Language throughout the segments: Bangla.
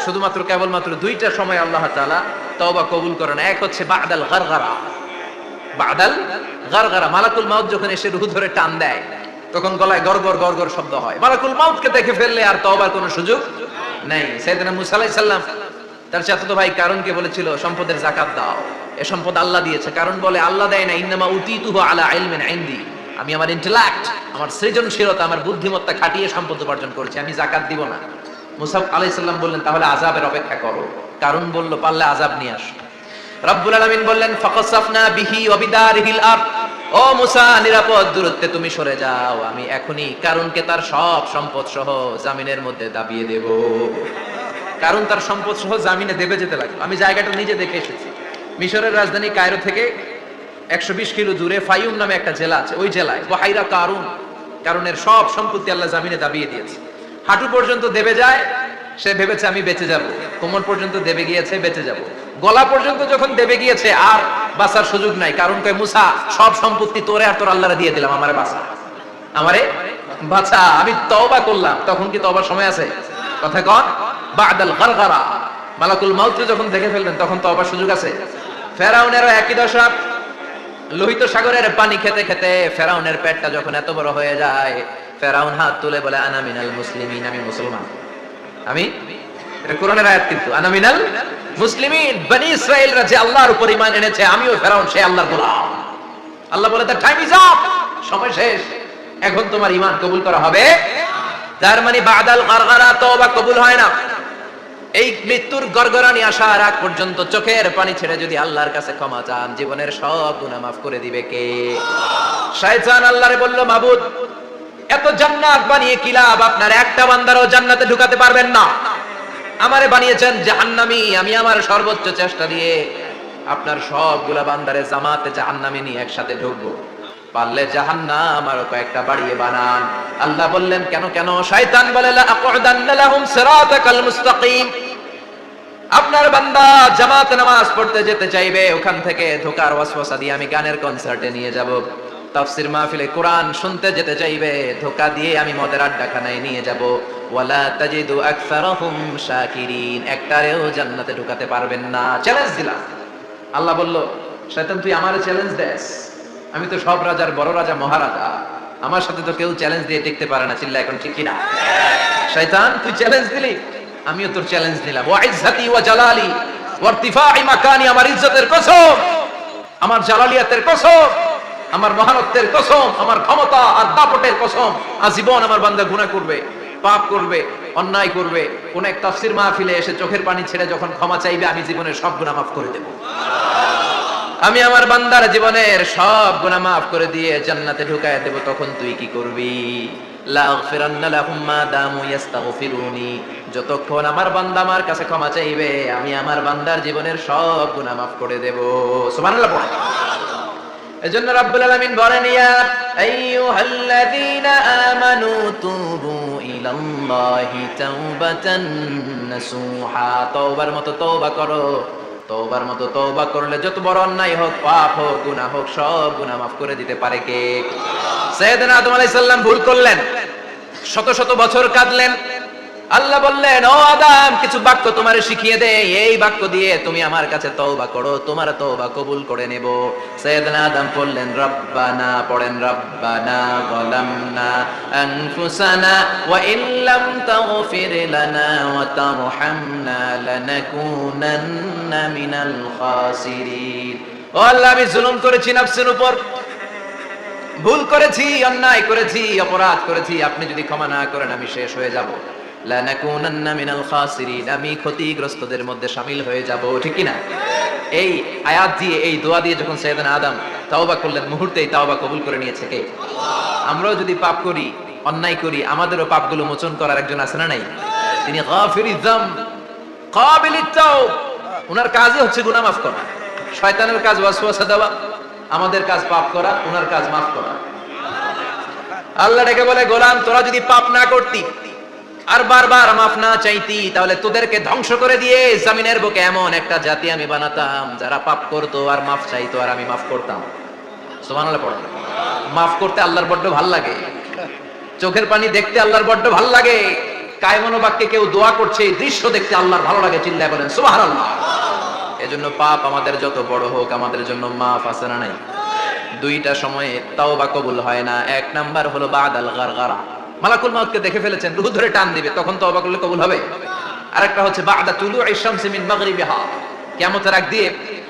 শুধুমাত্র কেবলমাত্র দুইটা সময় আল্লাহ তাআলা তওবা কবুল করেন। এক হচ্ছে বাদাল গারগারা, বাদাল গারগারা, মালাকুল মাউত যখন এসে রূহ ধরে টান দেয় তখন গলায় গড়গড় গড়গড় শব্দ হয়। মালাকুল মাউতকে দেখে ফেললে আর তওবার কোনো সুযোগ নেই। সাইয়েদনা মুসা আলাইহিস সালাম তার চাচাতো ভাই কারণকে বলেছিল সম্পদের যাকাত দাও, এ সম্পদ আল্লাহ দিয়েছে। কারণ বলে আল্লাহ দেয় না, ইন্নামা উতিতুহু আলা ইলমিন ইনদি, আমি আমার ইন্টেলেক্ট, আমার সৃজনশীলতা, আমার বুদ্ধিমত্তা খাটিয়ে সম্পদ উপার্জন করেছি, আমি যাকাত দিব না। মুসা আলাইহিস সালাম বললেন তাহলে আযাবের অপেক্ষা করো। কারণ বলল পারলে আযাব নিয়ে আসো। রব্বুল আলামিন বললেন ফাকাসাফনা বিহি ওয়া বিদারিহিল আরদ, ও মুসা নিরাপদ দূরত্বে তুমি সরে যাও, আমি এখনি কারণকে তার সব সম্পদ সহ জামিনের মধ্যে দাবিয়ে দেব। কারণ তার সম্পদ সহ জামিনে দেবে যেতে লাগলো। আমি জায়গাটা নিজে দেখে এসেছি। মিশরের রাজধানী কায়রো থেকে 120 কিলো দূরে ফাইউম নামে একটা জেলা আছে, ওই জেলায় বহাইরা কারুন, কারণের সব সম্পত্তি আল্লাহ জামিনে দাবিয়ে দিয়েছে। হাঁটু পর্যন্ত দেবে যায়, সে ভেবেছে আমি বেঁচে যাব। কোমর পর্যন্ত দেবে গিয়েছে, বেঁচে যাব। গলা পর্যন্ত যখন দেবে গিয়েছে আর বাঁচার সুযোগ নাই। কারণ কয় মুসা সব সম্পত্তি তোরে আর তোর আল্লাহরে দিয়ে দিলাম, আমারে বাঁচা, আমারে বাঁচা, আমি তওবা করলাম। তখন কি তওবার সময় আছে? কথা কন, বাদাল গারগারা, মালাকুল মাউত যখন দেখে ফেলবেন তখন তওবার সুযোগ আছে। ফেরাউনেরও একই দশা। লোহিত সাগরের পানি খেতে খেতে ফেরাউনের পেটটা যখন এত বড় হয়ে যায়, ফেরাউন হাত তুলে বলে আনা মিনাল মুসলিমিন, আমি মুসলমান। আমি, এটা কোরআনের আয়াত কিন্তু, আনা মিনাল মুসলিমিন, বনি ইসরাইলরা যে আল্লাহর উপর ঈমান এনেছে, আমিও ফেরাউন সে আল্লাহর গোলাম। আল্লাহ বলে তার টাইম ইজ আপ, সময় শেষ, এখন তোমার ঈমান কবুল করা হবে। তার মানে বাদাল গারগারা, তওবা কবুল হয় না। এই মৃত্যুর গড়গড়ানি আসার আগ পর্যন্ত চোখের পানি ছেড়ে যদি আল্লাহর কাছে ক্ষমা চান, জীবনের সব গুনাহ মাফ করে দিবে কে? শয়তান আল্লাহরে বলল, মাবুদ এত জান্নাত বানিয়ে কি লাভ, আপনার একটা বান্দারও জান্নাতে ঢুকাতে পারবেন না। আমারে বানিয়েছেন জাহান্নামী, আমি আমার সর্বোচ্চ চেষ্টা দিয়ে আপনার সবগুলা বান্দারে জামাতে জাহান্নামে নিয়ে একসাথে ঢুকবো, পারলে জাহান্নাম আরো কয়েকটা বাড়িয়ে বানান। আল্লাহ বললেন কেন কেন? শয়তান বলে লা আকুদান্না লাহুম সিরাতাকাল মুস্তাকিম, আপনার বান্দা জামাতে নামাজ পড়তে যেতে চাইবে, ওখান থেকে ধোকার ওয়াসওয়াসা দিয়ে আমি গানের কনসার্টে নিয়ে যাব। তাফসীর মাহফিলে কোরআন শুনতে যেতে চাইবে, ধোকা দিয়ে আমি মদের আড্ডাখানায় নিয়ে যাব। ওয়ালা তাজিদু আকসারাহুম শাকিরিন, একটারেও জান্নাতে ঢুকাতে পারবেন না। চ্যালেঞ্জ দিলাম। আল্লাহ বলল, শয়তান তুই আমারে চ্যালেঞ্জ দেস? আমি তো সব রাজার বড় রাজা, মহারাজা, আমার সাথে তো কেউ চ্যালেঞ্জ দিয়ে টিকতে পারে না। চিল্লা এখন ঠিক কিনা? শয়তান তুই চ্যালেঞ্জ দিলি, আমিও তোর চ্যালেঞ্জ দিলাম। ওয়া ইজ্জতি ওয়া জালালি ওয়া ইরতিফাই মাকানি, আমার ইজ্জতের কসম, আমার জালালিয়াতের কসম, আমার মহানত্বের কসম, আমার ক্ষমতা আর দাপটের কসম, আজীবন আমার বান্দা গুনাহ করবে, পাপ করবে, অন্যায় করবে, কোন এক তাফসীর মাহফিলে এসে চোখের পানি ছেড়ে যখন ক্ষমা চাইবে, আমি জীবনের সব গুনাহ মাফ করে দেব। আমি আমার বান্দার জীবনের সব গুনাহ মাফ করে দিয়ে জান্নাতে ঢুকায় দেব। তখন তুই কি করবি? লা আগফিরান্না লাহুম মা দামু ইস্তাগফিরুনি, যতক্ষণ আমার বান্দা আমার কাছে ক্ষমা চাইবে, আমি আমার বান্দার জীবনের সব গুনাহ মাফ করে দেব। সুবহানাল্লাহ পড়ে। এজন্য রাব্বুল আলামিন বলেন, ইয়া আইয়ুহাল্লাযীনা আমানু তুবু ইলাল্লাহি তাওবাতান নাসুহা, তওবার মতো তওবা করো। তওবার মতো তওবা করলে যত বড় অন্যায় হোক, পাপ হোক, গুনাহ হোক, সব গুনাহ মাফ করে দিতে পারে কে? সাইয়েদনা আদম আলাইহিস সালাম ভুল করলেন, শত শত বছর কাঁদলেন। আল্লাহ বললেন, ও আদম কিছু বাক্য তোমারে শিখিয়ে দে, এই বাক্য দিয়ে তুমি আমার কাছে তওবা করো, তোমার তওবা কবুল করে নেব। সাইয়েদনা আদম বললেন রব্বানা, পড়েন রব্বানা যালামনা আনফুসানা ওয়া ইল্লাম তাগফির লানা ওয়া তারহামনা লানাকুনান্না মিনাল খাসিরিন। ও আল্লাহ আমি জুলুম করেছি নফসের উপর, ভুল করেছি, অন্যায় করেছি, অপরাধ করেছি, আপনি যদি ক্ষমা না করেন আমি শেষ হয়ে যাব। লানাকুনান্না মিনাল খাসিরিন, আমি ক্ষতিগ্রস্তদের মধ্যে শামিল হয়ে যাব। ঠিক কি না? এই আয়াত দিয়ে, এই দোয়া দিয়ে যখন সাইয়েদনা আদম তাওবা করলেন, মুহূর্তেই তাওবা কবুল করে নিয়েছে কে? আমরাও যদি পাপ করি, অন্যায় করি, আমাদেরও পাপগুলো মোচন করার একজন আছে না নাই? তিনি গাফিরিয যাম কাবিলিত তাওব, ওনার কাজই হচ্ছে গুনাহ মাফ করা। শয়তানের কাজ ওয়াসওয়াসা দেওয়া, আমাদের কাজ পাপ করা, ওনার কাজ মাফ করা। আল্লাহ ডেকে বলে, গোলাম তোরা যদি পাপ না করতি আর বারবার মাফ না চাইতি, তাহলে তোদেরকে ধ্বংস করে দিয়ে জমিনের বুকে এমন একটা জাতি আমি বানাতাম যারা পাপ করতো আর মাফ চাইতো, আর আমি মাফ করতাম। সুবহানাল্লাহ পড়ো। মাফ করতে আল্লাহর বড্ড ভাল লাগে, চোখের পানি দেখতে আল্লাহর বড্ড ভাল লাগে। কায়মনো বাক্যে কেউ দোয়া করছে, এই দৃশ্য দেখতে আল্লাহর ভালো লাগে, চিল্লায় বলেন সুবহানাল্লাহ। এজন্য পাপ আমাদের যত বড় হোক আমাদের জন্য মাফ আছে না নাই? দুইটা সময়ে তাওবা কবুল হয় না। এক নাম্বার হলো বাদাল গারগারা, মালাকুল মাউতকে দেখে ফেলেছেন, রূহ ধরে টান দিবে, তখন তওবা করলে কবুল হবে। আরেকটা হচ্ছে বাদা তুলুইশ শামসি মিন মাগরিবিহা, কিয়ামতের আগ দিয়ে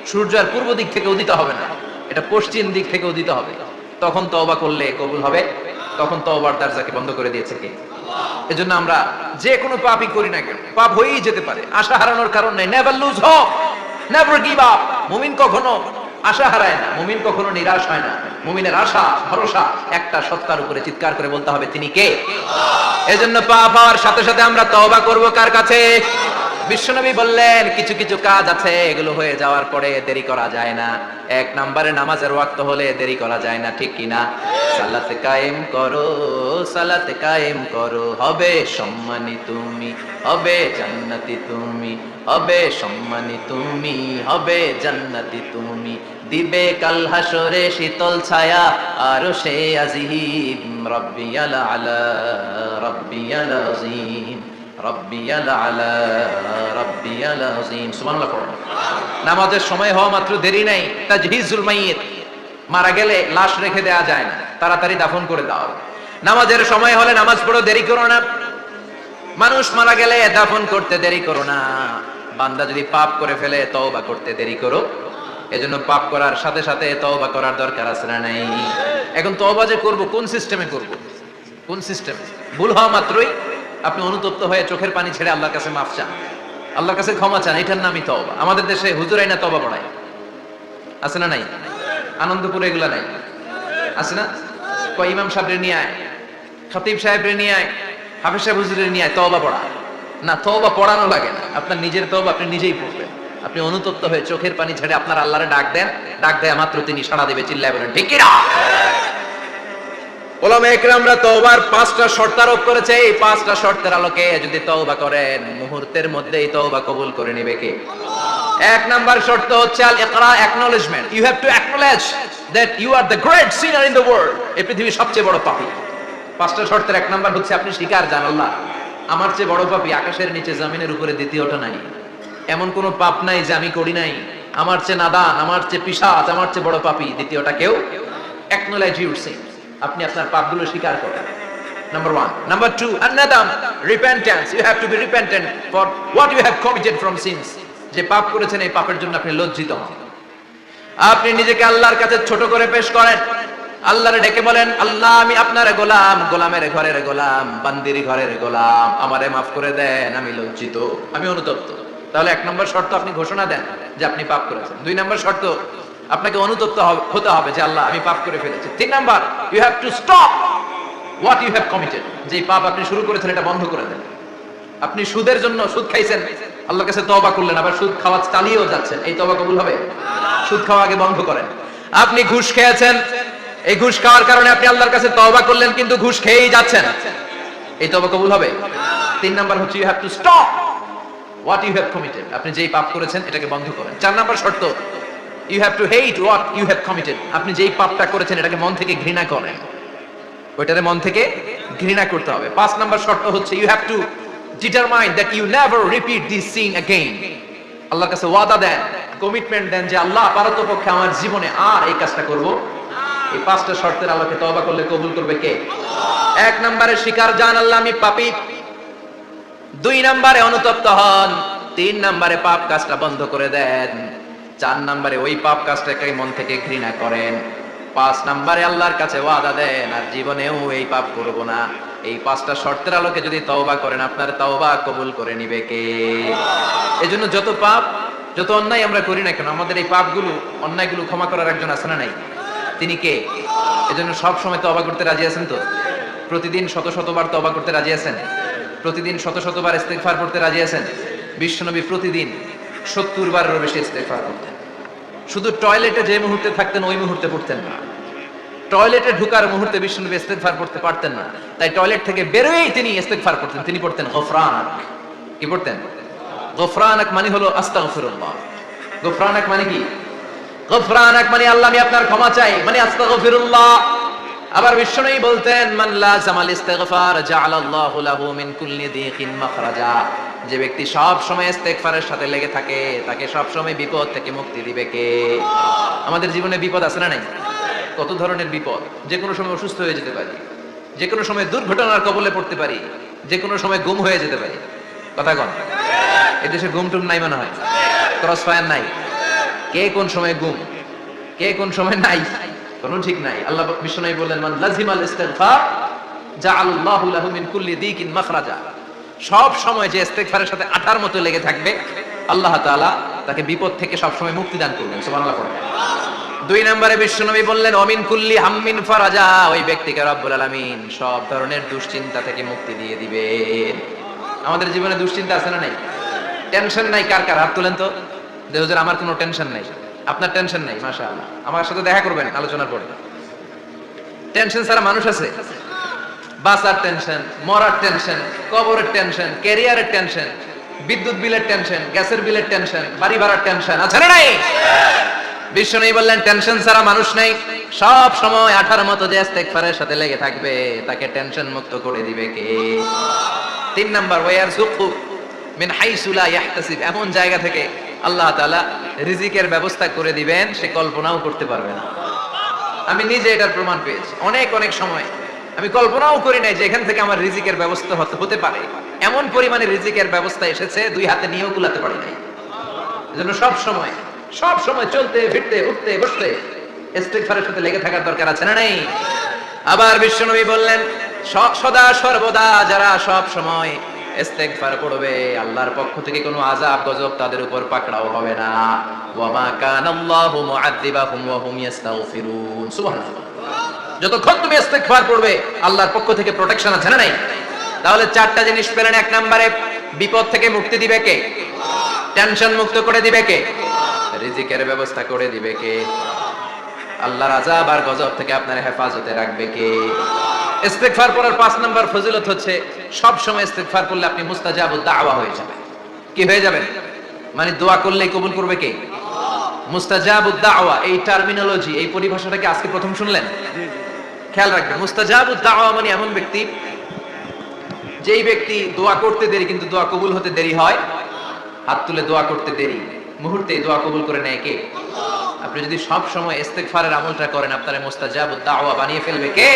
সূর্য আর পূর্ব দিক থেকে উদিত হবে না, এটা পশ্চিম দিক থেকে উদিত হবে, তখন তওবা করলে কবুল হবে। তখন তওবার দরজাকে বন্ধ করে দিয়েছে কে? আল্লাহ। এজন্য আমরা যে কোনো পাপই করি না কেন, পাপ হয়েই যেতে পারে, আশা হারানোর কারণ নাই। Never lose hope, never give up. মুমিন কখনো আশা হারায় না, মুমিন কখনো নিরাশ হয় না। মুমিনের আশা ভরসা একটা সত্তার উপরে, চিৎকার করে বলতে হবে তিনি কে? আল্লাহ। এজন্য পাপ হওয়ার সাথে সাথে আমরা তওবা করব কার কাছে? বিশ্বনবী বললেন কিছু কিছু কাজ আছে এগুলো হয়ে যাওয়ার পরে দেরি করা যায় না। এক নম্বরে নামাজের ওয়াক্ত হলে দেরি করা যায় না, ঠিক কিনা? সালাতে কায়েম করো, সালাতে কায়েম করো, হবে সম্মানী তুমি, হবে জান্নাতি তুমি, হবে সম্মানী তুমি, হবে জান্নাতি তুমি, দিবে কাল হাসরে শীতল ছায়া আরশে আজিম, রব্বিয়াল আলা রব্বিয়াল আযীম, রব্বিয়াল আলা রব্বিয়াল আযীম। সুবহানাল্লাহ পড়ো। নামাজের সময় হওয়া মাত্র দেরি নাই, তাজহিজুল মাইয়িত, মারা গেলে লাশ রেখে দেয়া যায় না, তাড়াতাড়ি দাফন করে দাও। নামাজের সময় হলে নামাজ পড়ো, দেরি করো না। মানুষ মারা গেলে দাফন করতে দেরি করো না। বান্দা যদি পাপ করে ফেলে তওবা করতে দেরি করো। এজন্য পাপ করার সাথে সাথে তওবা করার দরকার আছে না নাই? এখন তওবা যে করব কোন সিস্টেমে করব? কোন সিস্টেমে? ভুল হওয়া মাত্রই আপনি অনুতপ্ত হয়ে চোখের পানি ছেড়ে আল্লাহর কাছে মাফ চান, আল্লাহর কাছে ক্ষমা চান, এটার নামই তওবা। আমাদের দেশে হুজুরাই না তওবা পড়ায়, আছে না নাই? আনন্দপুরে এগুলা নাই, আছে না? কয় ইমাম সাহেবরে নিয়ে আয়, খতিব সাহেবরে নিয়ে আয়, হাফেজ সাহেব হুজুরের নিয়ে আয়, তওবা পড়া না। তওবা পড়ানো লাগে না, আপনার নিজের তওবা আপনি নিজেই পড়বেন। আপনি অনুতপ্ত হয়ে চোখের পানি ছেড়ে আপনার আল্লাহরে ডাক দেন, ডাক দেয়া মাত্র তিনি সাড়া দিবে, চিল্লায় বলেন ঠিক কি না? ওলামা একরামরা তওবার 5টা শর্ত আরোপ করেছে। এই 5টা শর্তের আলোকে যদি তওবা করেন মুহূর্তের মধ্যেই তওবা কবুল করে নেবে কে? আল্লাহ। এক নাম্বার শর্ত হচ্ছে আল ইকরা, acknowledgement. You have to acknowledge that you are the great sinner in the world. এই পৃথিবীর সবচেয়ে বড় পাপী। 5টা শর্তের এক নাম্বার হচ্ছে আপনি স্বীকার জান আল্লাহ আমার চেয়ে বড় পাপী আকাশের নিচে জমিনের উপরে দ্বিতীয়টা নাই। এমন কোন পাপ নাই যে আমি করি নাই। আমার চেয়ে নাদান, আমার চেয়ে পিশাচ, আমার চেয়ে বড় পাপী দ্বিতীয়টা কেউ। অ্যাকনলেজ ইউর সিন, আপনি আপনার পাপগুলো স্বীকার করেন। নাম্বার 1। নাম্বার 2, আন-নাদাম, repentance. You have to be repentant for what you have committed from sins. যে পাপ করেছেন এই পাপের জন্য আপনি লজ্জিত হন। আপনি নিজেকে আল্লাহর কাছে ছোট করে পেশ করেন, আল্লাহরে ডেকে বলেন আল্লাহ আমি আপনার গোলাম, গোলামের ঘরের গোলাম, বান্দির ঘরের গোলাম, আমারে মাফ করে দেন, আমি লজ্জিত, আমি অনুতপ্ত। তাহলে 1 নম্বর শর্ত আপনি ঘোষণা দেন যে আপনি পাপ করেছেন। 2 নম্বর শর্ত আপনাকে অনুতপ্ত হতে হবে যে আল্লাহ আমি পাপ করে ফেলেছি। 3 number, you have to stop what you have committed. যে পাপ আপনি শুরু করেছেন এটা বন্ধ করে দেন। আপনি সুদের জন্য সুদ খাইছেন, আল্লাহর কাছে তওবা করলেন, আবার সুদ খাওয়া চালিয়েও যাচ্ছেন, এই তওবা কবুল হবে? সুদ খাওয়া আগে বন্ধ করেন। আপনি ঘুষ খেয়েছেন, এই ঘুষ খাওয়ার কারণে আপনি আল্লাহর কাছে তওবা করলেন কিন্তু ঘুষ খেয়েই যাচ্ছেন, এই তওবা কবুল হবে? 3 নাম্বার হচ্ছে you have to stop what you have committed. আপনি যেই পাপ করেছেন এটাকে বন্ধ করেন। 4 নাম্বার শর্ত, you have to hate what you have committed. আপনি যেই পাপটা করেছেন এটাকে মন থেকে ঘৃণা করেন, ওইটারে মন থেকে ঘৃণা করতে হবে। 5 নাম্বার শর্ত হচ্ছে you have to determine that you never repeat this sin again. আল্লাহর কাছে ওয়াদা দেন, কমিটমেন্ট দেন যে আল্লাহ পারতপক্ষে আমার জীবনে আর এই কাজটা করব। এই 5টা শর্তের আলোকে তওবা করলে কবুল করবে কে? 1 নম্বরে স্বীকার জান আল্লাহ আমি পাপী। 2 নম্বরে অনুতপ্ত হন। 3 নম্বরে পাপ কাজটা বন্ধ করে দেন। 4 নম্বরে ওই পাপ কাজটাকে মন থেকে ঘৃণা করেন। 5 নম্বরে আল্লাহর কাছে ওয়াদা দেন আর জীবনেও এই পাপ করব না। এই 5টা শর্তের আলোকে যদি তওবা করেন আপনার তওবা কবুল করে নিবে কে? এজন্য যত পাপ যত অন্যায় আমরা করি না কেন আমাদের এই পাপগুলো অন্যায়গুলো ক্ষমা করার একজন আছে না নাই? তিনি কে? এজন্য সব সময় তওবা করতে রাজি আছেন তো? প্রতিদিন শত শতবার তওবা করতে রাজি আছেন? প্রতিদিন শত শতবার ইস্তিগফার করতে রাজি আছেন? বিশ্বনবী প্রতিদিন 70 বারেরও বেশি ইস্তিগফার করতেন। শুধু টয়লেটে যে মুহূর্তে থাকতেন ওই মুহূর্তে পড়তেন না। টয়লেটে ঢোকার মুহূর্তে বিশ্বনবী ইস্তিগফার করতে পারতেন না, তাই টয়লেট থেকে বেরোয়েই তিনি ইস্তিগফার করতেন। তিনি পড়তেন গফরানাক। কি পড়তেন? গফরানাক মানে হলো আস্তাগফিরুল্লাহ। গফরানাক মানে কি? গফরানাক মানে আল্লাহ আমি আপনার ক্ষমা চাই, মানে আস্তাগফিরুল্লাহ। আবার বিশ্বনবী বলতেন মান লাযামাল ইস্তিগফার জাআলাল্লাহু লাহু মিন কুল্লি দীকিন মাখরাজা, যে ব্যক্তি সব সময় ইস্তেগফারের সাথে লেগে থাকে তাকে সব সময় বিপদ থেকে মুক্তি দিবে কে? আমাদের জীবনে বিপদ আছে না নাই? কত ধরনের বিপদ, যে কোনো সময় অসুস্থ হয়ে যেতে পারি, যে কোনো সময় দুর্ঘটনার কবলে পড়তে পারি, যে কোনো সময় গুম হয়ে যেতে পারি। কথা কন, এদেশে গুম টুম নাই মনে হয়, ক্রস ফায়ার নাই, কে কোন সময় গুম, কে কোন সময় নাই, কোনো ঠিক নাই। আল্লাহ বিশ্বনবী বললেন মান লাজিমাল ইস্তিগফার জাআলাল্লাহু লাহু মিন কুল্লি দীকিন মাখরাজা, সব সময় যে ইস্তিগফারের সাথে আঠার মতো লেগে থাকবে আল্লাহ তাআলা তাকে বিপদ থেকে সব সময় মুক্তি দান করবেন। সুবহানাল্লাহ পড়েন। 2 নম্বরে বিশ্বনবী বললেন অমিন কুল্লি হাম্মিন ফারাজা, ওই ব্যক্তিকে রব্বুল আলামিন সব ধরনের দুশ্চিন্তা থেকে মুক্তি দিয়ে দিবেন। আমাদের জীবনে দুশ্চিন্তা আছে না নাই? টেনশন নাই কার কার? হাত তুলেন তো। যে হুজুর আমার কোনো টেনশন নাই। আপনার টেনশন নাই, মাশাআল্লাহ। আমার সাথে দেখা করবেন আলোচনার পরে। টেনশন ছাড়া মানুষ আছে? বাসার টেনশন, মরার টেনশন, কবরের টেনশন, ক্যারিয়ারের টেনশন, বিদ্যুৎ বিলের টেনশন, গ্যাসের বিলের টেনশন, বাড়ি ভাড়ার টেনশন আছে না নাই? বিশ্বনবী বললেন টেনশন ছাড়া মানুষ নাই। সব সময় আঠার মতো যে ইস্তেগফারের সাথে লেগে থাকবে তাকে টেনশন মুক্ত করে দিবে কে? 3 নাম্বার ওয়ারযুকহু মিন হাইসু লা ইয়াহতাসিব, এমন জায়গা থেকে আল্লাহ তাআলা রিজিকের ব্যবস্থা করে দিবেন সে কল্পনাও করতে পারবে না। আমি নিজে এটার প্রমাণ পেয়েছি। অনেক অনেক সময় আমি কল্পনাও করি নাই যে এখান থেকে আমার রিজিকের ব্যবস্থা হতে পারে। এমন পরিমাণে রিজিকের ব্যবস্থা এসেছে দুই হাতে নিয়েও কুলাতে পারি নাই। এজন্য সব সময় চলতে ফিরতে উঠতে বসতে ইস্তিগফারের সাথে লেগে থাকার দরকার আছে না নাই? আবার বিশ্বনবী বললেন সদা সর্বদা যারা সব সময় ইস্তিগফার পড়বে আল্লাহর পক্ষ থেকে কোনো আযাব গজব তাদের উপর পাকড়াও হবে না। ওয়া মা কানাল্লাহু মুআযযিবাহুম ওয়া হুম ইস্তাগফিরুন। সুবহানাল্লাহ। যতক্ষণ তুমি ইস্তিগফার পড়বে আল্লাহর পক্ষ থেকে প্রোটেকশন আছে না নাই? তাহলে 4টা জিনিস পেলেন। 1 নম্বরে বিপদ থেকে মুক্তি দিবে কে? টেনশন মুক্ত করে দিবে কে? রিজিকের ব্যবস্থা করে দিবে কে? আল্লাহর আযাব আর গজব থেকে আপনার হেফাজতে রাখবে কে? ইস্তিগফার পড়ার 5 নাম্বার ফজিলত হচ্ছে সব সময় ইস্তিগফার করলে আপনি মুস্তাজাবুদ দাওয়া হয়ে যাবেন। কি হয়ে যাবেন? মানে দোয়া করলেই কবুল করবে কে? মুস্তাজাবুদ দাওয়া, এই টার্মিনোলজি, এই পরিভাষাটাকে আজকে প্রথম শুনলেন? খেয়াল রাখবেন, মুস্তাজাবুদ দাওয়া মানে এমন ব্যক্তি যেই ব্যক্তি দোয়া করতে দেরি কিন্তু দোয়া কবুল হতে দেরি হয়। হাত তুলে দোয়া করতে দেরি, মুহূর্তেই দোয়া কবুল করে নেয় কে? আপনি যদি সব সময় ইস্তিগফারের আমলটা করেন আপনার মুস্তাজাবুদ দাওয়া বানিয়ে ফেলবে কে?